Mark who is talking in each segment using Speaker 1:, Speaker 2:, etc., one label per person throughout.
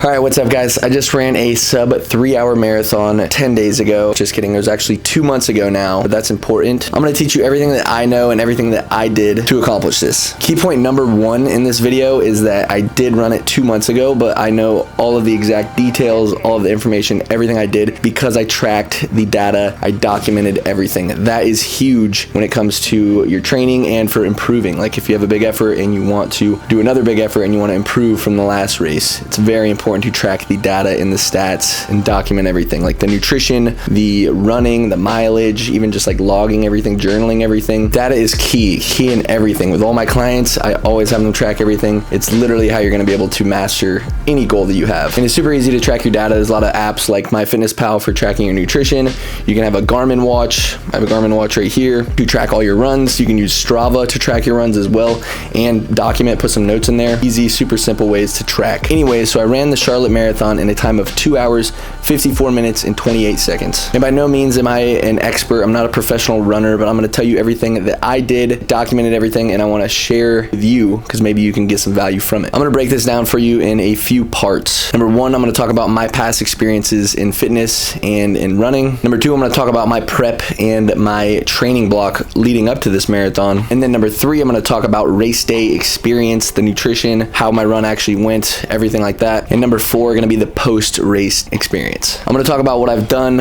Speaker 1: All right, what's up guys? I just ran a sub 3-hour marathon 10 days ago. Just kidding, it was actually 2 months ago now, but that's important. I'm gonna teach you everything that I know and everything that I did to accomplish this. Key point number 1 in this video is that I did run it 2 months ago, but I know all of the exact details, all of the information, everything I did because I tracked the data, I documented everything. That is huge when it comes to your training and for improving. Like if you have a big effort and you want to do another big effort and you want to improve from the last race, it's very important to track the data and the stats and document everything, like the nutrition, the running, the mileage, even just like logging everything, journaling everything. Data is key in everything. With all my clients, I always have them track everything. It's literally how you're going to be able to master any goal that you have. And it's super easy to track your data. There's a lot of apps like MyFitnessPal for tracking your nutrition. You can have a Garmin watch. I have a Garmin watch right here to track all your runs. You can use Strava to track your runs as well and document, put some notes in there. Easy, super simple ways to track. Anyway, so I ran the Charlotte Marathon in a time of 2 hours, 54 minutes, and 28 seconds. And by no means am I an expert. I'm not a professional runner, but I'm going to tell you everything that I did, documented everything, and I want to share with you because maybe you can get some value from it. I'm going to break this down for you in a few parts. Number 1, I'm going to talk about my past experiences in fitness and in running. Number 2, I'm going to talk about my prep and my training block leading up to this marathon. And then number 3, I'm going to talk about race day experience, the nutrition, how my run actually went, everything like that. And number 4 going to be the post-race experience. I'm going to talk about what I've done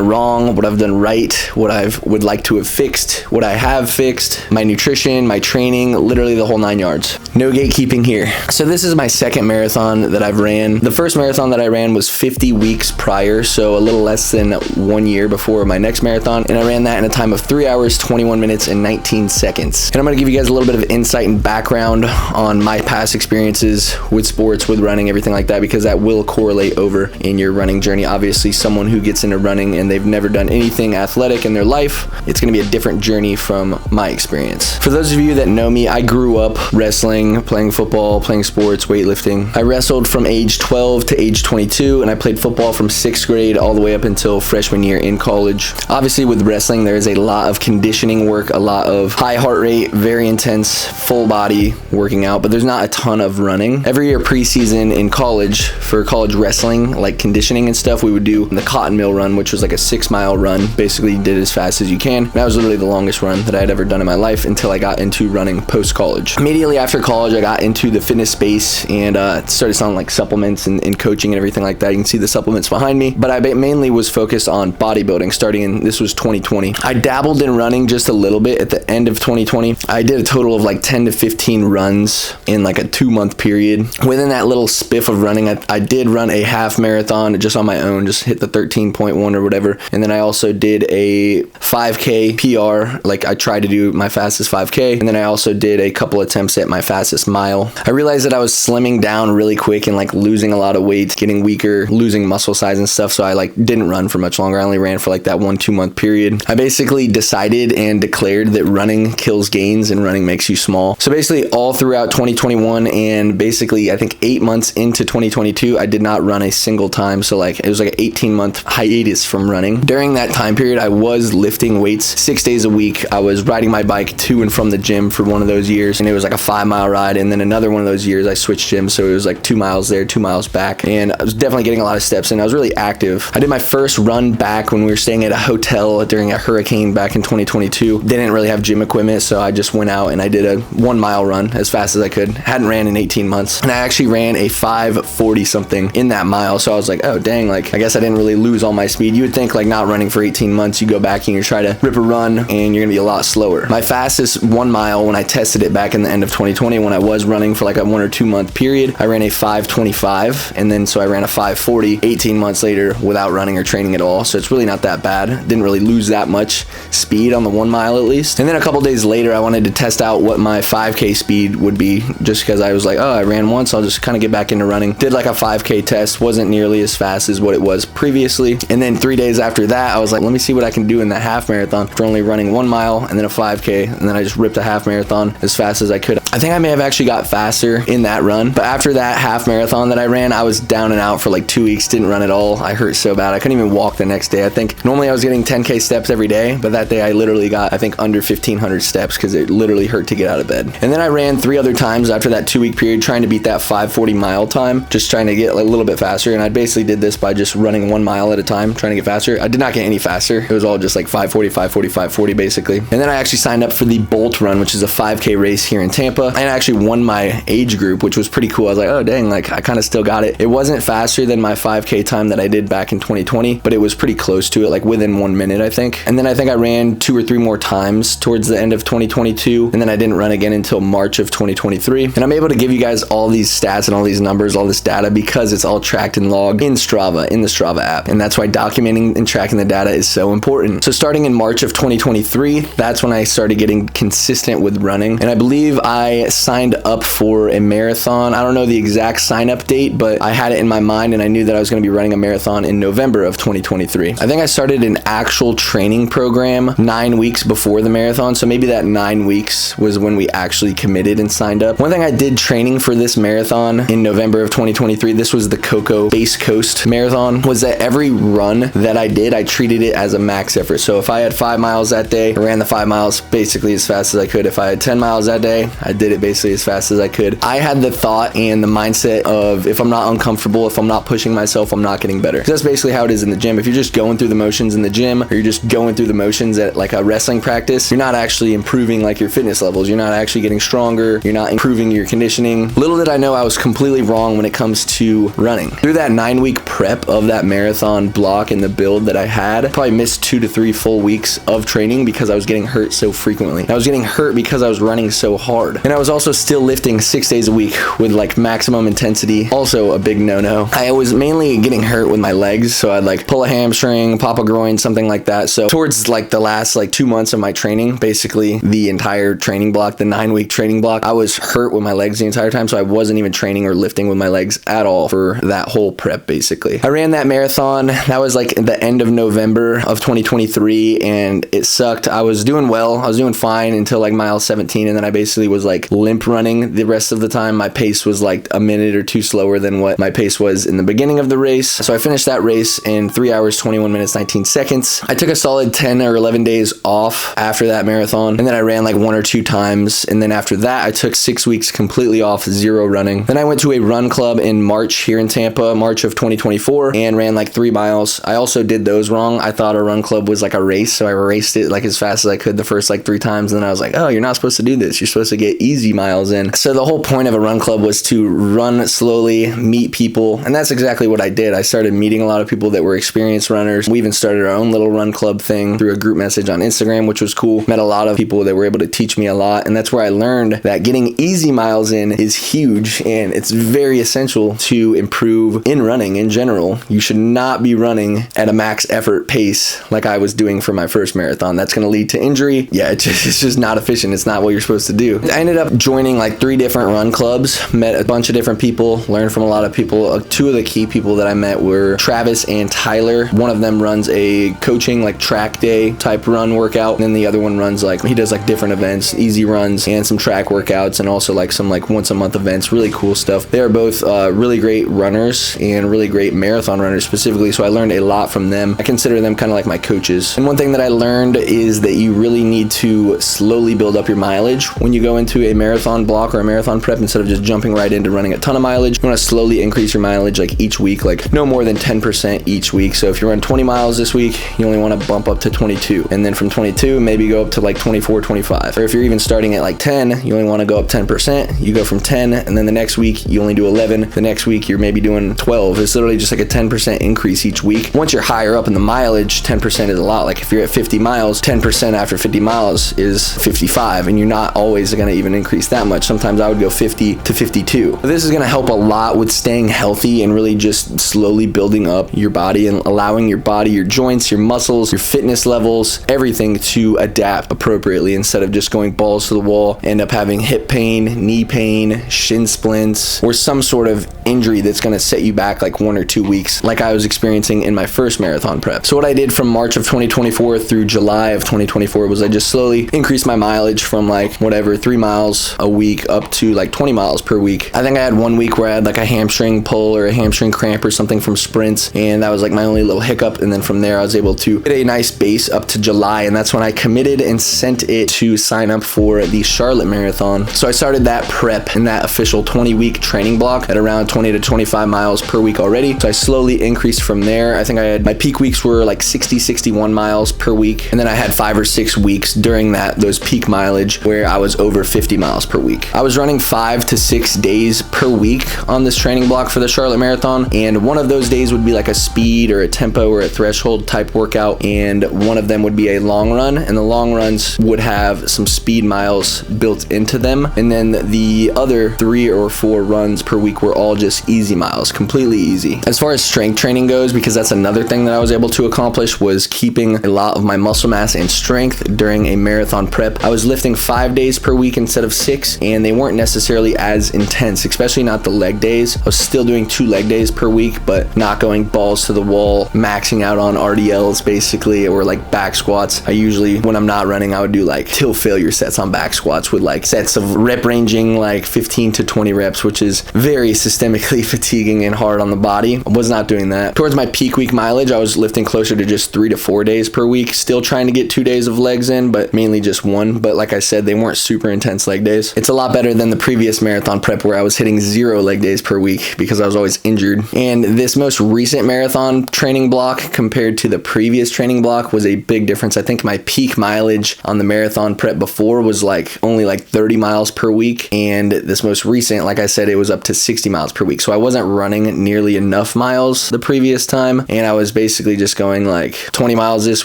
Speaker 1: wrong, what I've done right, what I would like to have fixed, what I have fixed, my nutrition, my training, literally the whole 9 yards. No gatekeeping here. So this is my second marathon that I've ran. The first marathon that I ran was 50 weeks prior, so a little less than 1 year before my next marathon, and I ran that in a time of 3 hours, 21 minutes, and 19 seconds. And I'm going to give you guys a little bit of insight and background on my past experiences with sports, with running, everything like that, because that will correlate over in your running journey. Obviously, someone who gets into running and they've never done anything athletic in their life, it's going to be a different journey from my experience. For those of you that know me, I grew up wrestling, playing football, playing sports, weightlifting. I wrestled from age 12 to age 22, and I played football from 6th grade all the way up until freshman year in college. Obviously, with wrestling, there is a lot of conditioning work, a lot of high heart rate, very intense, full body working out, but there's not a ton of running. Every year preseason in college, for college wrestling, like conditioning and stuff, we would do the Cotton Mill run, which was like a 6-mile run. Basically, you did as fast as you can. And that was literally the longest run that I had ever done in my life until I got into running post-college. Immediately after college, I got into the fitness space and started selling like supplements and coaching and everything like that. You can see the supplements behind me, but I mainly was focused on bodybuilding starting in, this was 2020. I dabbled in running just a little bit at the end of 2020. I did a total of like 10 to 15 runs in like a 2-month period. Within that little spiff of running, I did run a half marathon just on my own, just hit the 13.1 or whatever. And then I also did a 5K PR, like I tried to do my fastest 5K. And then I also did a couple attempts at my fastest mile. I realized that I was slimming down really quick and like losing a lot of weight, getting weaker, losing muscle size and stuff. So I like didn't run for much longer. I only ran for like that 1-2 month period. I basically decided and declared that running kills gains and running makes you small. So basically all throughout 2021 and basically I think 8 months into 2022, I did not run a single time. So like it was like an 18-month hiatus from running. During that time period, I was lifting weights 6 days a week. I was riding my bike to and from the gym for one of those years, and it was like a 5-mile ride. And then another one of those years, I switched gyms, so it was like 2 miles there, 2 miles back. And I was definitely getting a lot of steps in. I was really active. I did my first run back when we were staying at a hotel during a hurricane back in 2022. They didn't really have gym equipment, so I just went out and I did a 1-mile run as fast as I could. Hadn't ran in 18 months. And I actually ran a 5:40 something in that mile. So I was like, oh dang, like I guess I didn't really lose all my speed. You would think like not running for 18 months, you go back and you try to rip a run and you're gonna be a lot slower. My fastest 1 mile when I tested it back in the end of 2020, when I was running for like a 1 or 2 month period, I ran a 5:25, and then so I ran a 5:40 18 months later without running or training at all. So it's really not that bad. Didn't really lose that much speed on the 1 mile at least. And then a couple days later, I wanted to test out what my 5K speed would be, just because I was like, oh, I ran once, I'll just kind of get back into running. Did like a 5K test, wasn't nearly as fast as what it was previously. And then 3 days after that, I was like, let me see what I can do in the half marathon for only running 1 mile and then a 5K. And then I just ripped a half marathon as fast as I could. I think I may have actually got faster in that run. But after that half marathon that I ran, I was down and out for like 2 weeks, didn't run at all. I hurt so bad. I couldn't even walk the next day. I think normally I was getting 10K steps every day, but that day I literally got, I think, under 1,500 steps because it literally hurt to get out of bed. And then I ran 3 other times after that 2-week period, trying to beat that 5:40 mile time, just trying to get a little bit faster. And I basically did this by just running 1 mile at a time, trying to get faster. I did not get any faster. It was all just like 5:40, 5:40, 5:40 basically. And then I actually signed up for the Bolt Run, which is a 5K race here in Tampa. And I actually won my age group, which was pretty cool. I was like, oh dang, like I kind of still got it. It wasn't faster than my 5K time that I did back in 2020, but it was pretty close to it, like within 1 minute, I think. And then I think I ran 2 or 3 more times towards the end of 2022. And then I didn't run again until March of 2023. And I'm able to give you guys all these stats and all these numbers, all this data, because it's all tracked and logged in Strava, in the Strava app. And that's why documenting and tracking the data is so important. So starting in March of 2023, that's when I started getting consistent with running. And I believe I signed up for a marathon. I don't know the exact sign up date, but I had it in my mind and I knew that I was going to be running a marathon in November of 2023. I think I started an actual training program 9 weeks before the marathon. So maybe that 9 weeks was when we actually committed and signed up. One thing I did training for this marathon in November of 2023, this was the Cocoa Base Coast Marathon, was that every run that I did, I treated it as a max effort. So if I had 5 miles that day, I ran the 5 miles basically as fast as I could. If I had 10 miles that day, I did it basically as fast as I could. I had the thought and the mindset of if I'm not uncomfortable, if I'm not pushing myself, I'm not getting better. That's basically how it is in the gym. If you're just going through the motions in the gym, or you're just going through the motions at like a wrestling practice, you're not actually improving like your fitness levels. You're not actually getting stronger. You're not improving your conditioning. Little did I know I was completely wrong when it comes to running. Through that 9-week prep of that marathon block and the build that I had, I probably missed 2 to 3 full weeks of training because I was getting hurt so frequently. I was getting hurt because I was running so hard. And I was also still lifting 6 days a week with like maximum intensity. Also a big no-no. I was mainly getting hurt with my legs. So I'd like pull a hamstring, pop a groin, something like that. So towards like the last like 2 months of my training, basically the entire training block, the 9-week training block, I was hurt with my legs the entire time. So I wasn't even training or lifting with my legs at all for that whole prep basically. I ran that marathon. That was like the end of November of 2023 and it sucked. I was doing well. I was doing fine until like mile 17 and then I basically was like limp running the rest of the time. My pace was like a minute or two slower than what my pace was in the beginning of the race. So I finished that race in 3 hours, 21 minutes, 19 seconds. I took a solid 10 or 11 days off after that marathon and then I ran like 1 or 2 times and then after that I took 6 weeks completely off, 0 running. Then I went to a run club in March here in Tampa, March of 2024 and ran like 3 miles. I also did those wrong. I thought a run club was like a race, so I raced it like as fast as I could the first like 3 times and then I was like, oh, you're not supposed to do this. You're supposed to get easy miles in. So the whole point of a run club was to run slowly, meet people, and that's exactly what I did. I started meeting a lot of people that were experienced runners. We even started our own little run club thing through a group message on Instagram, which was cool. Met a lot of people that were able to teach me a lot, and that's where I learned that getting easy miles in is huge and it's very essential to improve in running in general. You should not be running at a max effort pace like I was doing for my first marathon. That's going to lead to injury. Yeah, it's just not efficient. It's not what you're supposed to do. I ended up joining like 3 different run clubs, met a bunch of different people, learned from a lot of people. 2 of the key people that I met were Travis and Tyler. One of them runs a coaching like track day type run workout, and then the other one runs like, he does like different events, easy runs and some track workouts and also like some like once a month events, really cool stuff. They are both really great runners and really great marathon runners specifically, so I learned a lot from them. I consider them kind of like my coaches. And one thing that I learned is that you really need to slowly build up your mileage when you go into a marathon block or a marathon prep. Instead of just jumping right into running a ton of mileage, you want to slowly increase your mileage like each week, like no more than 10% each week. So if you run 20 miles this week, you only want to bump up to 22, and then from 22 maybe go up to like 24, 25. Or if you're even starting at like 10, you only want to go up 10%. You go from 10 and then the next week you only do 11. The next week you're maybe doing 12. It's literally just like a 10% increase each week. Once you're higher up in the mileage, 10% is a lot. Like if you're at 50 miles, 10% after 50 miles is 55, and you're not always going to even increase that much. Sometimes I would go 50 to 52. This is going to help a lot with staying healthy and really just slowly building up your body and allowing your body, your joints, your muscles, your fitness levels, everything to adapt appropriately instead of just going balls to the wall, end up having hip pain, knee pain, shin splints, or some sort of injury that's going to set you back like 1 or 2 weeks like I was experiencing in my first marathon prep. So what I did from March of 2024 through July of 2024 was I just slowly increased my mileage from like whatever 3 miles miles a week up to like 20 miles per week. I think I had one week where I had like a hamstring pull or a hamstring cramp or something from sprints, and that was like my only little hiccup. And then from there I was able to get a nice base up to July, and that's when I committed and sent it to sign up for the Charlotte Marathon. So I started that prep and that official 20-week training block at around 20 to 25 miles per week already. So I slowly increased from there. I think I had my peak weeks were like 60, 61 miles per week, and then I had 5 or 6 weeks during those peak mileage where I was over 50 miles per week. I was running 5 to 6 days per week on this training block for the Charlotte Marathon, and one of those days would be like a speed or a tempo or a threshold type workout, and one of them would be a long run, and the long runs would have some speed miles built into them, and then the other 3 or 4 runs per week were all just easy miles, completely easy. As far as strength training goes, because that's another thing that I was able to accomplish, was keeping a lot of my muscle mass and strength during a marathon prep. I was lifting 5 days per week instead of 6, and they weren't necessarily as intense, especially not the leg days. I was still doing 2 leg days per week, but not going balls to the wall, maxing out on RDLs basically, or like back squats. I usually, when I'm not running, I would do like till failure sets on back squats with like sets of rep ranging like 15 to 20 reps, which is very systemically fatiguing and hard on the body. I was not doing that. Towards my peak week mileage, I was lifting closer to just 3 to 4 days per week, still trying to get 2 days of legs in, but mainly just 1. But like I said, they weren't super intense leg days. It's a lot better than the previous marathon prep where I was hitting 0 leg days per week because I was always injured. And this most recent marathon training block compared to the previous training block was a big difference. I think my peak mileage on the marathon prep before was like only like 30 miles per week, and this most recent, like I said, it was up to 60 miles per week. So I wasn't running nearly enough miles the previous time, and I was basically just going like 20 miles this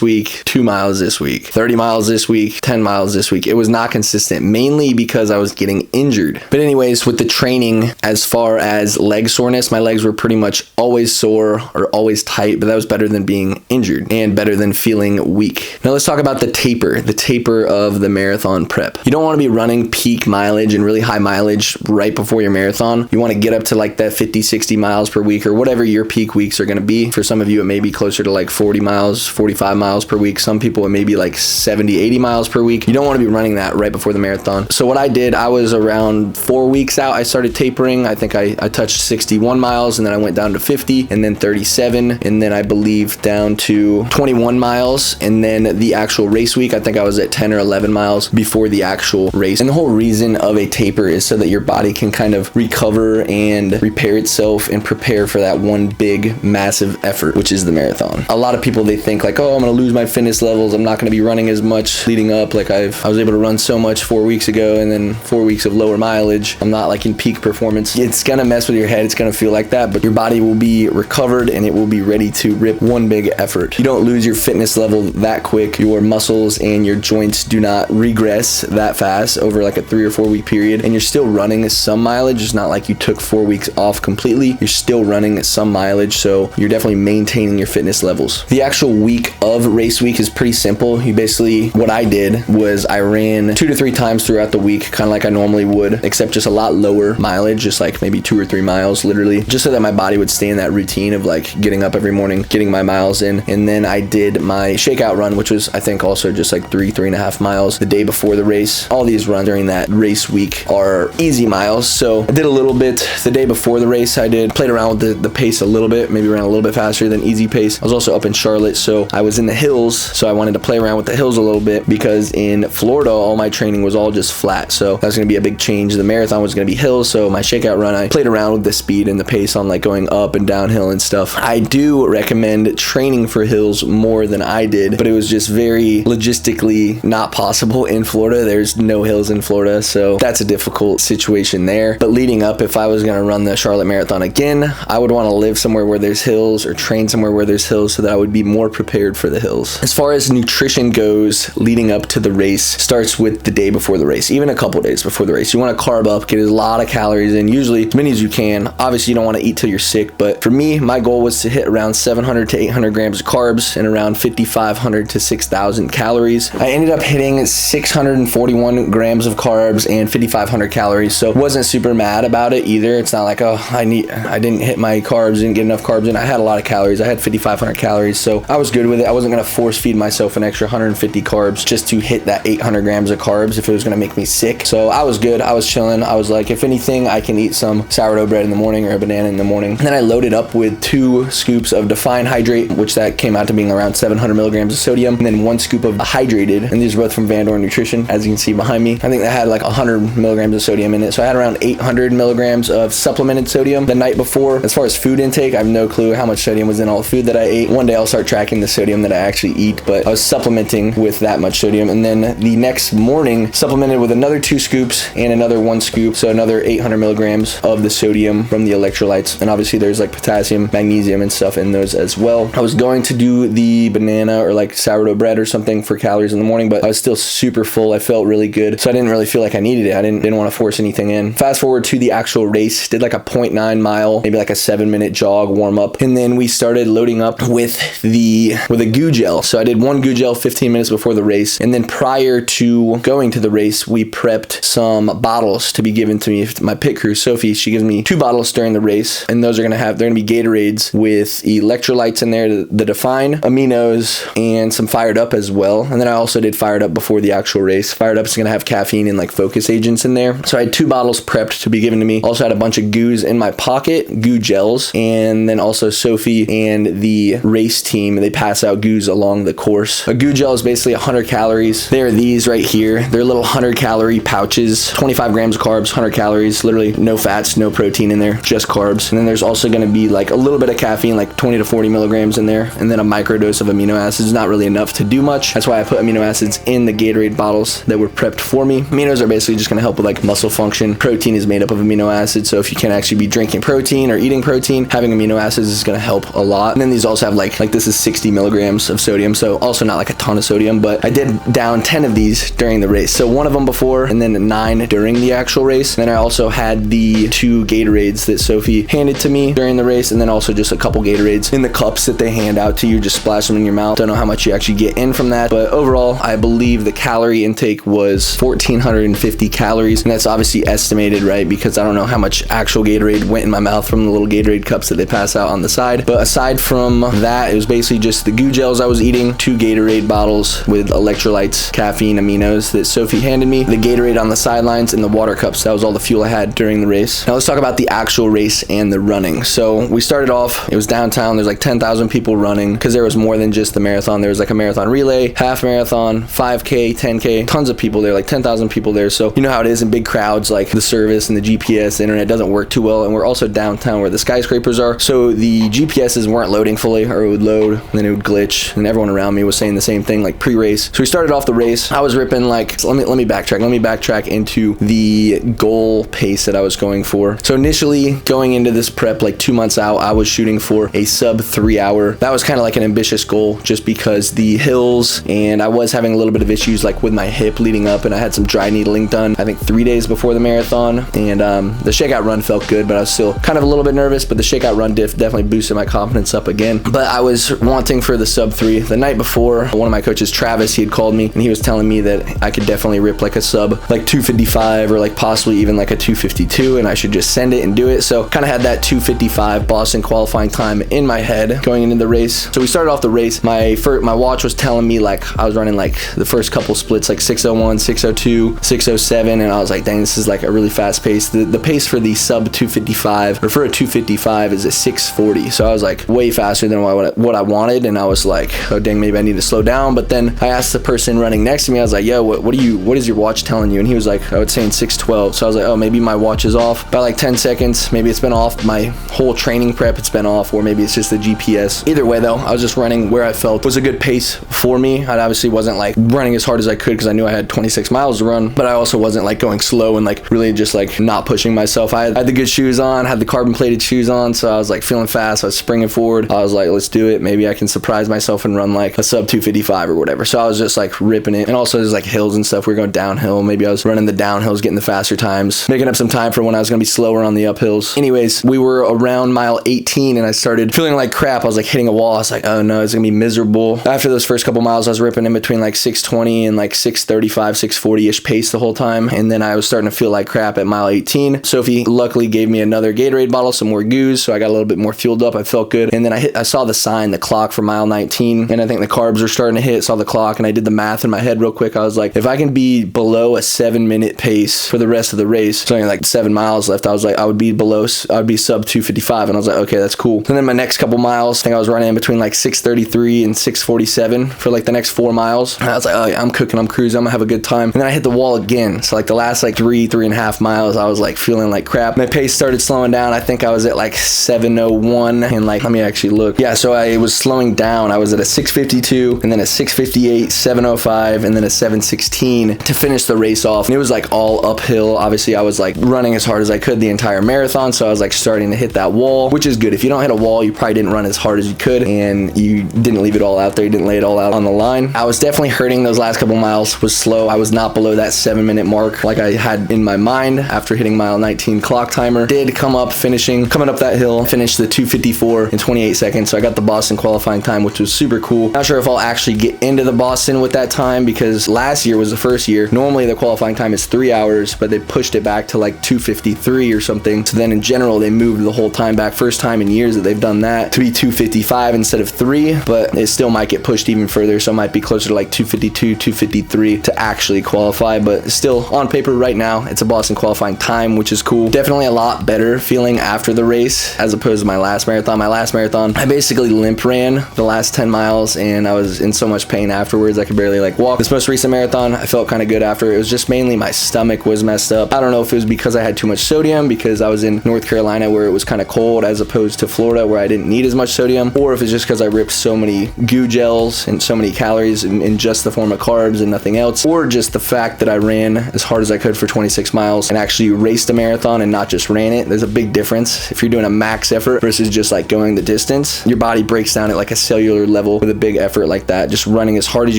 Speaker 1: week, 2 miles this week, 30 miles this week, 10 miles this week. It was not consistent, mainly because I was getting injured. But anyways, with the training, as far as leg soreness, my legs were pretty much always sore or always tight, but that was better than being injured and better than feeling weak. Now let's talk about the taper of the marathon prep. You don't want to be running peak mileage and really high mileage right before your marathon. You want to get up to like that 50, 60 miles per week or whatever your peak weeks are going to be. For some of you, it may be closer to like 40 miles, 45 miles per week. Some people, it may be like 70, 80 miles per week. You don't want to be running that right before the marathon. So what I did, I was around 4 weeks out, I started tapering. I think I touched 61 miles, and then I went down to 50, and then 37, and then I believe down to 21 miles. And then the actual race week, I think I was at 10 or 11 miles before the actual race. And the whole reason of a taper is so that your body can kind of recover and repair itself and prepare for that one big massive effort, which is the marathon. A lot of people, they think like, oh, I'm gonna lose my fitness levels, I'm not gonna be running as much leading up, like I was able to run so much 4 weeks ago, and then 4 weeks of lower mileage, I'm not like in peak performance. It's gonna mess with your head, it's gonna feel like that, but your body will be recovered and it will be ready to rip one big effort. You don't lose your fitness level that quick. Your muscles and your joints do not regress that fast over like a 3 or 4 week period, and you're still running some mileage. It's not like you took 4 weeks off completely. You're still running some mileage, so you're definitely maintaining your fitness levels. The actual week of race week is pretty simple. You basically, what I did was I ran 2 to 3 times throughout the week, kind of like I normally would, except just a lot lower mileage, just like maybe 2 or 3 miles literally, just so that my body would stay in that routine of like getting up every morning, getting my miles in. And then I did my shakeout run, which was I think also just like 3.5 miles the day before the race. All these runs during that race week are easy miles, so I did a little bit the day before the race. I played around with the pace a little bit, maybe ran a little bit faster than easy pace. I was also up in Charlotte, so I was in the hills, so I wanted to play around with the hills a little bit, because in Florida all my training was all just flat, so that was going to be a big change. The marathon was going to be hills, so my shakeout run, I played around with the speed and the pace on like going up and downhill and stuff. I do recommend training for hills more than I did, but it was just very logistically not possible in Florida. There's no hills in Florida, so that's a difficult situation there. But leading up, if I was going to run the Charlotte Marathon again, I would want to live somewhere where there's hills or train somewhere where there's hills so that I would be more prepared for the hills. As far as nutrition goes, leading up to the race starts with the day before the race, even a couple days before the race. You want to carb up, get a lot of calories in, usually as many as you can. Obviously, you don't want to eat till you're sick, but for me, my goal was to hit around 700 to 800 grams of carbs and around 5,500 to 6,000 calories. I ended up hitting 641 grams of carbs and 5,500 calories, so wasn't super mad about it either. It's not like, oh, I didn't hit my carbs, didn't get enough carbs in. I had a lot of calories. I had 5,500 calories, so I was good with it. I wasn't going to force feed myself an extra 150 carbs just to hit that 800 grams of carbs if it was going to make me me sick. So I was good. I was chilling. I was like, if anything, I can eat some sourdough bread in the morning or a banana in the morning. And then I loaded up with 2 scoops of Define Hydrate, which that came out to being around 700 milligrams of sodium, and then 1 scoop of Hydrated. And these are both from Vandor Nutrition, as you can see behind me. I think that had like 100 milligrams of sodium in it. So I had around 800 milligrams of supplemented sodium the night before. As far as food intake, I have no clue how much sodium was in all the food that I ate. One day I'll start tracking the sodium that I actually eat, but I was supplementing with that much sodium. And then the next morning, supplemented with another 2 scoops and another 1 scoop. So another 800 milligrams of the sodium from the electrolytes. And obviously there's like potassium, magnesium, and stuff in those as well. I was going to do the banana or like sourdough bread or something for calories in the morning, but I was still super full. I felt really good. So I didn't really feel like I needed it. I didn't want to force anything in. Fast forward to the actual race, did like a 0.9 mile, maybe like a 7-minute jog warm up. And then we started loading up with a goo gel. So I did 1 goo gel 15 minutes before the race. And then prior to going to the race, we prepped some bottles to be given to me. My pit crew, Sophie, she gives me 2 bottles during the race. And those are they're gonna be Gatorades with electrolytes in there, the Define, aminos, and some Fired Up as well. And then I also did Fired Up before the actual race. Fired Up is gonna have caffeine and like focus agents in there. So I had 2 bottles prepped to be given to me. Also had a bunch of goos in my pocket, goo gels, and then also Sophie and the race team, they pass out goos along the course. A goo gel is basically 100 calories. They are these right here. They're little 100 calorie pouches, 25 grams of carbs, 100 calories, literally no fats, no protein in there, just carbs. And then there's also going to be like a little bit of caffeine, like 20 to 40 milligrams in there, and then a microdose of amino acids. Not really enough to do much. That's why I put amino acids in the Gatorade bottles that were prepped for me. Aminos are basically just going to help with like muscle function. Protein is made up of amino acids, so if you can't actually be drinking protein or eating protein, having amino acids is going to help a lot. And then these also have like this is 60 milligrams of sodium, so also not like a ton of sodium, but I did down 10 of these during the race. So 1 of them before and then 9 during the actual race. And then I also had the 2 Gatorades that Sophie handed to me during the race, and then also just a couple Gatorades in the cups that they hand out to you. Just splash them in your mouth. Don't know how much you actually get in from that, but overall I believe the calorie intake was 1450 calories, and that's obviously estimated, right? Because I don't know how much actual Gatorade went in my mouth from the little Gatorade cups that they pass out on the side. But aside from that, it was basically just the goo gels I was eating, 2 Gatorade bottles with electrolytes, caffeine, aminos that Sophie handed me, the Gatorade on the sidelines, and the water cups. That was all the fuel I had during the race. Now let's talk about the actual race and the running. So we started off, it was downtown. There's like 10,000 people running because there was more than just the marathon. There was like a marathon relay, half marathon, 5K, 10K, tons of people there, like 10,000 people there. So you know how it is in big crowds, like the service and the GPS, the internet doesn't work too well. And we're also downtown where the skyscrapers are. So the GPSs weren't loading fully, or it would load and then it would glitch, and everyone around me was saying the same thing like pre-race. So we started off the race. I was ripping like, so let me backtrack into the goal pace that I was going for. So initially going into this prep, like 2 months out, I was shooting for a sub 3 hour. That was kind of like an ambitious goal just because the hills, and I was having a little bit of issues like with my hip leading up, and I had some dry needling done I think 3 days before the marathon. And the shakeout run felt good, but I was still kind of a little bit nervous, but the shakeout run definitely boosted my confidence up again. But I was wanting for the sub 3. The night before, one of my coaches, Travis, he had called me and he was telling me that I could definitely rip like a sub like 255 or like possibly even like a 252, and I should just send it and do it. So kind of had that 255 Boston qualifying time in my head going into the race. So we started off the race. My watch was telling me like I was running like the first couple splits like 601, 602, 607, and I was like, dang, this is like a really fast pace. The pace for the sub 255 or for a 255 is a 640. So I was like way faster than what I wanted, and I was like, oh dang, maybe I need to slow down. But then I asked the person running next to me, I was like, yo, what is your watch telling you? And he was like, oh, it's saying 612. So I was like, oh, maybe my watch is off by like 10 seconds. Maybe it's been off my whole training prep, it's been off, or maybe it's just the GPS. Either way though, I was just running where I felt was a good pace for me. I obviously wasn't like running as hard as I could because I knew I had 26 miles to run, but I also wasn't like going slow and like really just like not pushing myself. I had the good shoes on, had the carbon plated shoes on, so I was like feeling fast. I was springing forward. I was like, let's do it. Maybe I can surprise myself and run like a sub 255 or whatever. So I was just like ripping it. And also there's like hills and stuff. We were going downhill. Maybe I was running the downhills, getting the faster times, making up some time for when I was going to be slower on the uphills. Anyways, we were around mile 18 and I started feeling like crap. I was like hitting a wall. I was like, oh no, it's going to be miserable. After those first couple miles, I was ripping in between like 620 and like 635, 640-ish pace the whole time. And then I was starting to feel like crap at mile 18. Sophie luckily gave me another Gatorade bottle, some more goos, so I got a little bit more fueled up. I felt good. And then I saw the clock for mile 19, and I think the carbs were starting to hit. Saw the clock, and I did the math in my head real quick. I was like, if I can be below below a 7-minute pace for the rest of the race. So only like 7 miles left. I was like, I would be sub 255, and I was like, okay, that's cool. And then my next couple miles, I think I was running in between like 6:33 and 6:47 for like the next 4 miles. And I was like, oh yeah, I'm cooking, I'm cruising, I'm gonna have a good time. And then I hit the wall again. So like the last like 3.5 miles, I was like feeling like crap. My pace started slowing down. I think I was at like 7:01, and like, let me actually look. Yeah, so I was slowing down. I was at a 6:52, and then a 6:58, 7:05, and then a 7:16 to finish the race off. And it was like all uphill. Obviously, I was like running as hard as I could the entire marathon, so I was like starting to hit that wall, which is good. If you don't hit a wall, you probably didn't run as hard as you could, and you didn't leave it all out there. You didn't lay it all out on the line. I was definitely hurting those last couple miles. Was slow. I was not below that 7-minute mark like I had in my mind after hitting mile 19 clock timer. Did come up coming up that hill, finished the 2:54 in 28 seconds. So I got the Boston qualifying time, which was super cool. Not sure if I'll actually get into the Boston with that time, because last year was the first year. Normally the qualifying time is 3 hours, but they pushed it back to like 2:53 or something. So then in general, they moved the whole time back. First time in years that they've done that, to be 2:55 instead of 3, but it still might get pushed even further. So it might be closer to like 2:52, 2:53 to actually qualify, but still on paper right now, it's a Boston qualifying time, which is cool. Definitely a lot better feeling after the race as opposed to my last marathon. My last marathon, I basically limp ran the last 10 miles, and I was in so much pain afterwards. I could barely like walk. This most recent marathon, I felt kind of good after. It was just mainly my stomach was messed up. I don't know if it was because I had too much sodium, because I was in North Carolina where it was kind of cold, as opposed to Florida where I didn't need as much sodium, or if it's just because I ripped so many goo gels and so many calories in just the form of carbs and nothing else, or just the fact that I ran as hard as I could for 26 miles and actually raced a marathon and not just ran it. There's a big difference. If you're doing a max effort versus just like going the distance, your body breaks down at like a cellular level with a big effort like that, just running as hard as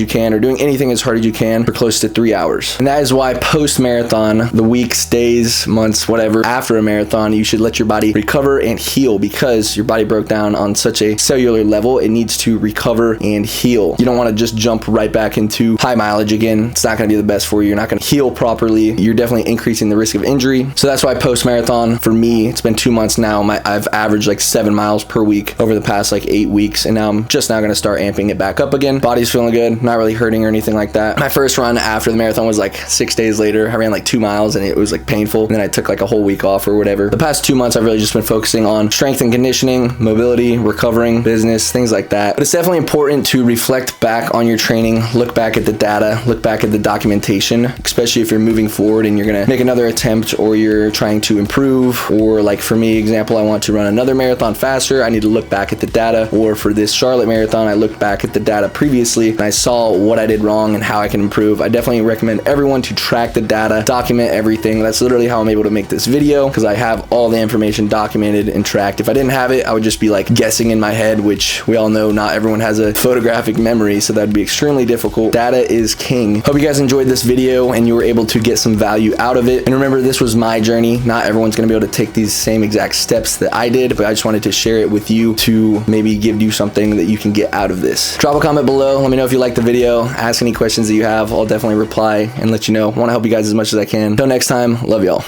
Speaker 1: you can or doing anything as hard as you can for close to 3 hours. And that is why post-marathon, the weeks, days, months, whatever, after a marathon, you should let your body recover and heal, because your body broke down on such a cellular level. It needs to recover and heal. You don't want to just jump right back into high mileage again. It's not going to be the best for you. You're not going to heal properly. You're definitely increasing the risk of injury. So that's why post-marathon, for me, it's been 2 months now. I've averaged like 7 miles per week over the past like 8 weeks, and now I'm just now going to start amping it back up again. Body's feeling good, not really hurting or anything like that. My first run after the marathon was like 6 days later. I ran like 2 miles and it was like painful, and then I took like a whole week off or whatever. The past 2 months, I've really just been focusing on strength and conditioning, mobility, recovering, business, things like that. But it's definitely important to reflect back on your training, look back at the data, look back at the documentation, especially if you're moving forward and you're going to make another attempt, or you're trying to improve, or like for me, example, I want to run another marathon faster. I need to look back at the data. Or for this Charlotte marathon, I looked back at the data previously and I saw what I did wrong and how I can improve. I definitely recommend everyone to track the data, document everything. That's literally how I'm able to make this video, because I have all the information documented and tracked. If I didn't have it, I would just be like guessing in my head, which we all know not everyone has a photographic memory, so that'd be extremely difficult. Data is king. Hope you guys enjoyed this video and you were able to get some value out of it. And remember, this was my journey. Not everyone's going to be able to take these same exact steps that I did, but I just wanted to share it with you to maybe give you something that you can get out of this. Drop a comment below. Let me know if you liked the video. Ask any questions that you have. I'll definitely reply and let you know. I want to help you guys as much as I can. Until next time, love y'all.